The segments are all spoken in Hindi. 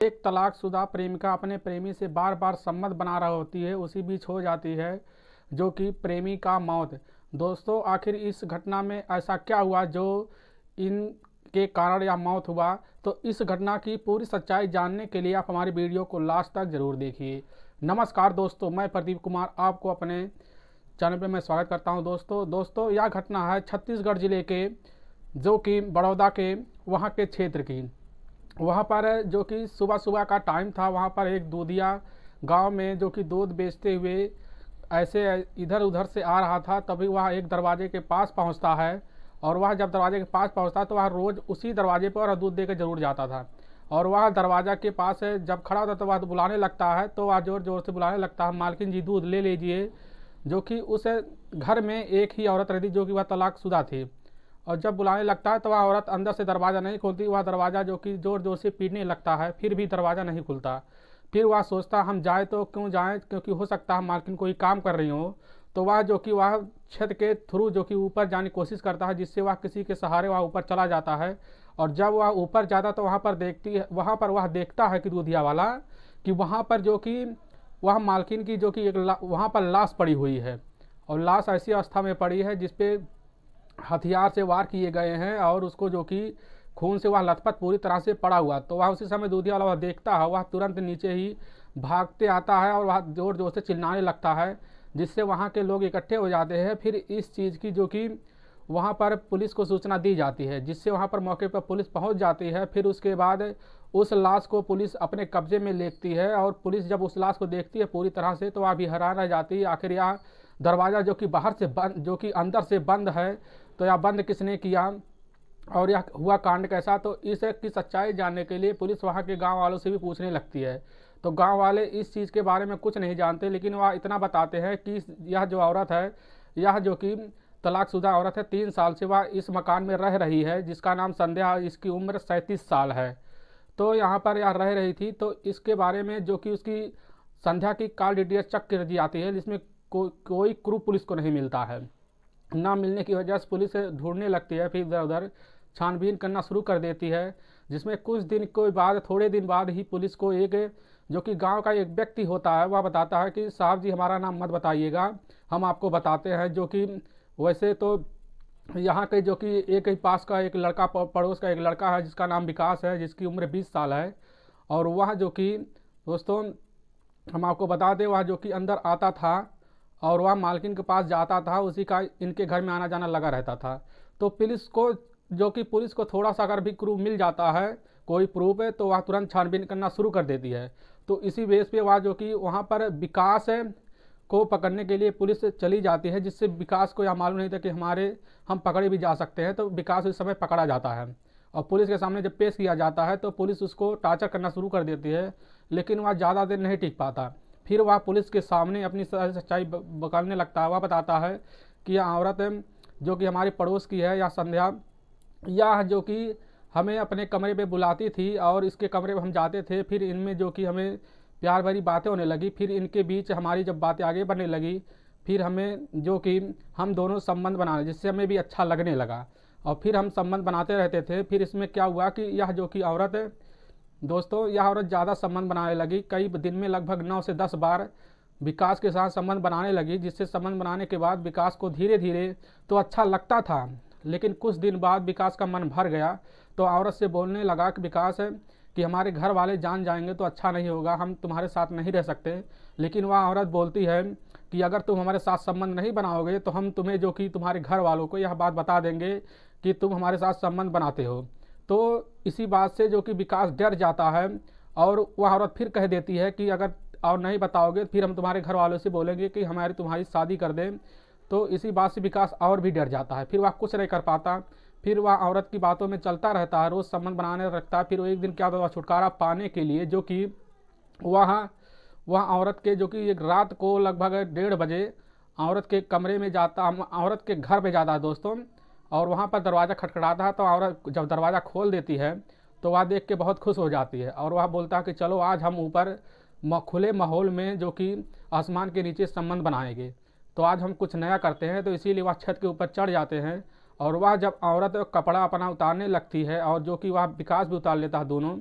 एक तलाकशुदा प्रेमिका अपने प्रेमी से बार बार संबंध बना रही होती है, उसी बीच हो जाती है जो कि प्रेमी का मौत। दोस्तों, आखिर इस घटना में ऐसा क्या हुआ जो इनके कारण या मौत हुआ? तो इस घटना की पूरी सच्चाई जानने के लिए आप हमारी वीडियो को लास्ट तक जरूर देखिए। नमस्कार दोस्तों, मैं प्रदीप कुमार आपको अपने चैनल पे मैं स्वागत करता हूं। दोस्तों यह घटना है छत्तीसगढ़ जिले के, जो कि बड़ौदा के वहाँ के क्षेत्र की। वहाँ पर जो कि सुबह सुबह का टाइम था, वहाँ पर एक दूधिया गांव में जो कि दूध बेचते हुए ऐसे इधर उधर से आ रहा था, तभी वह एक दरवाजे के पास पहुँचता है। और वह जब दरवाजे के पास पहुँचता तो वह रोज़ उसी दरवाजे पर दूध देकर जरूर जाता था। और वह दरवाजा के पास जब खड़ा होता तो वह बुलाने लगता है, तो वह ज़ोर ज़ोर से बुलाने लगता है, मालकिन जी दूध ले लीजिए। जो कि उस घर में एक ही औरत रहती, जो कि वह तलाकशुदा थी। और जब बुलाने लगता है तो वह औरत अंदर से दरवाज़ा नहीं खोलती, वह दरवाज़ा जो कि ज़ोर ज़ोर से पीटने लगता है, फिर भी दरवाज़ा नहीं खुलता। फिर वह सोचता हम जाए तो क्यों जाएं, क्योंकि हो सकता है मालकिन कोई काम कर रही हो। तो वह जो कि वह छत के थ्रू जो कि ऊपर जाने की कोशिश करता है, जिससे वह किसी के सहारे वह ऊपर चला जाता है। और जब वह ऊपर जाता तो वहाँ पर वह देखता है कि दूधिया वाला, कि वहाँ पर जो कि वह मालकिन की जो कि वहाँ पर लाश पड़ी हुई है। और लाश ऐसी अवस्था में पड़ी है जिसपे हथियार से वार किए गए हैं, और उसको जो कि खून से वह लथपथ पूरी तरह से पड़ा हुआ। तो वह उसी समय दूधिया वाला वह देखता है, वह तुरंत नीचे ही भागते आता है और वह जोर जोर से चिल्लाने लगता है, जिससे वहाँ के लोग इकट्ठे हो जाते हैं। फिर इस चीज़ की जो कि वहाँ पर पुलिस को सूचना दी जाती है, जिससे वहाँ पर मौके पर पुलिस पहुँच जाती है। फिर उसके बाद उस लाश को पुलिस अपने कब्जे में लेती है, और पुलिस जब उस लाश को देखती है पूरी तरह से तो वह भी हैरान रह जाती है। आखिर यह दरवाज़ा जो कि बाहर से बंद, जो कि अंदर से बंद है, तो यह बंद किसने किया और यह हुआ कांड कैसा? तो इस की सच्चाई जानने के लिए पुलिस वहाँ के गांव वालों से भी पूछने लगती है। तो गांव वाले इस चीज़ के बारे में कुछ नहीं जानते, लेकिन वह इतना बताते हैं कि यह जो औरत है, यह जो कि तलाकशुदा औरत है, 3 साल से वह इस मकान में रह रही है, जिसका नाम संध्या, इसकी उम्र 37 साल है। तो यहाँ पर यह रह रही थी। तो इसके बारे में जो कि उसकी संध्या की कॉल डिटेल्स चेक कर दी जाती है, जिसमें कोई क्रू पुलिस को नहीं मिलता है। ना मिलने की वजह से पुलिस ढूंढने लगती है, फिर इधर उधर छानबीन करना शुरू कर देती है। जिसमें कुछ दिन के बाद, थोड़े दिन बाद ही पुलिस को एक जो कि गांव का एक व्यक्ति होता है, वह बताता है कि साहब जी हमारा नाम मत बताइएगा, हम आपको बताते हैं। जो कि वैसे तो यहाँ के जो कि एक ही पास का एक लड़का, पड़ोस का एक लड़का है जिसका नाम विकास है, जिसकी उम्र 20 साल है। और वह जो कि दोस्तों हम आपको बता दें, वह जो कि अंदर आता था और वह मालकिन के पास जाता था, उसी का इनके घर में आना जाना लगा रहता था। तो पुलिस को थोड़ा सा अगर भी क्रू मिल जाता है, कोई प्रूफ है, तो वह तुरंत छानबीन करना शुरू कर देती है। तो इसी बेस पे वह जो कि वहाँ पर विकास को पकड़ने के लिए पुलिस चली जाती है, जिससे विकास को यह मालूम नहीं था कि हम पकड़े भी जा सकते हैं। तो विकास उस समय पकड़ा जाता है और पुलिस के सामने जब पेश किया जाता है तो पुलिस उसको टार्चर करना शुरू कर देती है, लेकिन वह ज़्यादा देर नहीं टिक पाता। फिर वह पुलिस के सामने अपनी सच्चाई बकालने लगता है। वह बताता है कि यह औरत जो कि हमारे पड़ोस की है, यह संध्या, यह जो कि हमें अपने कमरे पे बुलाती थी और इसके कमरे में हम जाते थे। फिर इनमें जो कि हमें प्यार भरी बातें होने लगी, फिर इनके बीच हमारी जब बातें आगे बढ़ने लगी, फिर हमें जो कि हम दोनों संबंध बनाने, जिससे हमें भी अच्छा लगने लगा, और फिर हम संबंध बनाते रहते थे। फिर इसमें क्या हुआ कि यह जो कि औरत है दोस्तों, यह औरत ज़्यादा संबंध बनाने लगी, कई दिन में लगभग 9 से 10 बार विकास के साथ संबंध बनाने लगी। जिससे संबंध बनाने के बाद विकास को धीरे धीरे तो अच्छा लगता था, लेकिन कुछ दिन बाद विकास का मन भर गया। तो औरत से बोलने लगा कि विकास है कि हमारे घर वाले जान जाएंगे तो अच्छा नहीं होगा, हम तुम्हारे साथ नहीं रह सकते। लेकिन वह औरत बोलती है कि अगर तुम हमारे साथ संबंध नहीं बनाओगे तो हम तुम्हें जो कि तुम्हारे घर वालों को यह बात बता देंगे कि तुम हमारे साथ संबंध बनाते हो। तो इसी बात से जो कि विकास डर जाता है, और वह औरत फिर कह देती है कि अगर और नहीं बताओगे फिर हम तुम्हारे घर वालों से बोलेंगे कि तुम्हारी शादी कर दें। तो इसी बात से विकास और भी डर जाता है, फिर वह कुछ नहीं कर पाता। फिर वह औरत की बातों में चलता रहता है, रोज़ संबंध बनाने रखता है। फिर एक दिन क्या होता है, छुटकारा पाने के लिए जो कि वह औरत के जो कि एक रात को लगभग 1:30 बजे औरत के कमरे में जाता, औरत के घर पे जाता है दोस्तों। और वहाँ पर दरवाज़ा खटखटाता है, तो औरत जब दरवाज़ा खोल देती है तो वह देख के बहुत खुश हो जाती है, और वह बोलता है कि चलो आज हम ऊपर खुले माहौल में जो कि आसमान के नीचे संबंध बनाएंगे, तो आज हम कुछ नया करते हैं। तो इसीलिए वह छत के ऊपर चढ़ जाते हैं, और वह जब औरत कपड़ा अपना उतारने लगती है, और जो कि वह विकास भी उतार लेता है दोनों,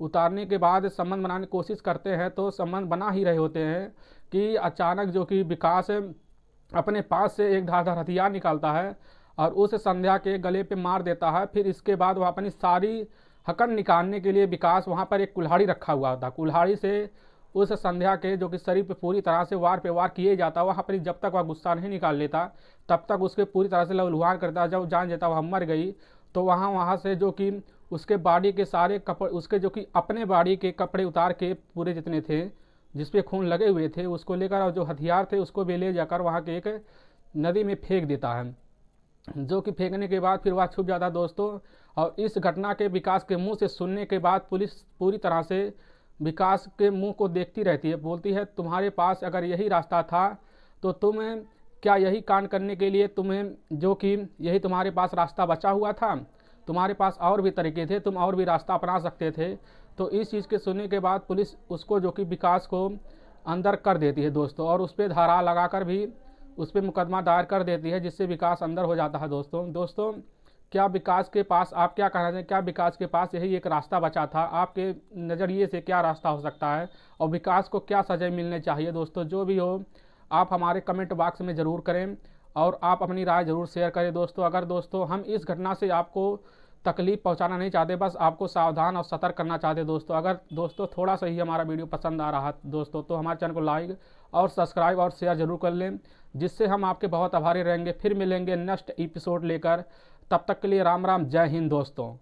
उतारने के बाद संबंध बनाने की कोशिश करते हैं तो संबंध बना ही रहे होते हैं कि अचानक जो कि विकास अपने पास से एक धारदार हथियार निकालता है और उस संध्या के गले पे मार देता है। फिर इसके बाद वह अपनी सारी हकन निकालने के लिए विकास वहाँ पर एक कुल्हाड़ी रखा हुआ था, कुल्हाड़ी से उस संध्या के जो कि शरीर पे पूरी तरह से वार पे वार किए जाता। वहाँ पर जब तक वह गुस्सा नहीं निकाल लेता तब तक उसके पूरी तरह से लहूलुहान करता। जब जान लेता वह मर गई तो वहाँ से जो कि उसके बॉडी के सारे कपड़े, उसके जो कि अपने बॉडी के कपड़े उतार के पूरे जितने थे जिसपे खून लगे हुए थे उसको लेकर और जो हथियार थे उसको भी ले जाकर वहाँ के एक नदी में फेंक देता है, जो कि फेंकने के बाद फिर वह छुप जाता है दोस्तों। और इस घटना के विकास के मुंह से सुनने के बाद पुलिस पूरी तरह से विकास के मुंह को देखती रहती है, बोलती है तुम्हारे पास अगर यही रास्ता था तो तुम क्या यही कांड करने के लिए तुम्हें जो कि यही तुम्हारे पास रास्ता बचा हुआ था, तुम्हारे पास और भी तरीके थे, तुम और भी रास्ता अपना सकते थे। तो इस चीज़ के सुनने के बाद पुलिस उसको जो कि विकास को अंदर कर देती है दोस्तों, और उस पर धारा लगाकर भी उस पर मुकदमा दायर कर देती है, जिससे विकास अंदर हो जाता है दोस्तों क्या विकास के पास, आप क्या कहना चाहते हैं, क्या विकास के पास यही एक रास्ता बचा था? आपके नज़रिए से क्या रास्ता हो सकता है और विकास को क्या सज़ा मिलनी चाहिए? दोस्तों जो भी हो आप हमारे कमेंट बॉक्स में ज़रूर करें और आप अपनी राय ज़रूर शेयर करें दोस्तों। अगर दोस्तों हम इस घटना से आपको तकलीफ पहुंचाना नहीं चाहते, बस आपको सावधान और सतर्क करना चाहते दोस्तों। अगर दोस्तों थोड़ा सा ही हमारा वीडियो पसंद आ रहा दोस्तों तो हमारे चैनल को लाइक और सब्सक्राइब और शेयर जरूर कर लें, जिससे हम आपके बहुत आभारी रहेंगे। फिर मिलेंगे नेक्स्ट एपिसोड लेकर, तब तक के लिए राम राम, जय हिंद दोस्तों।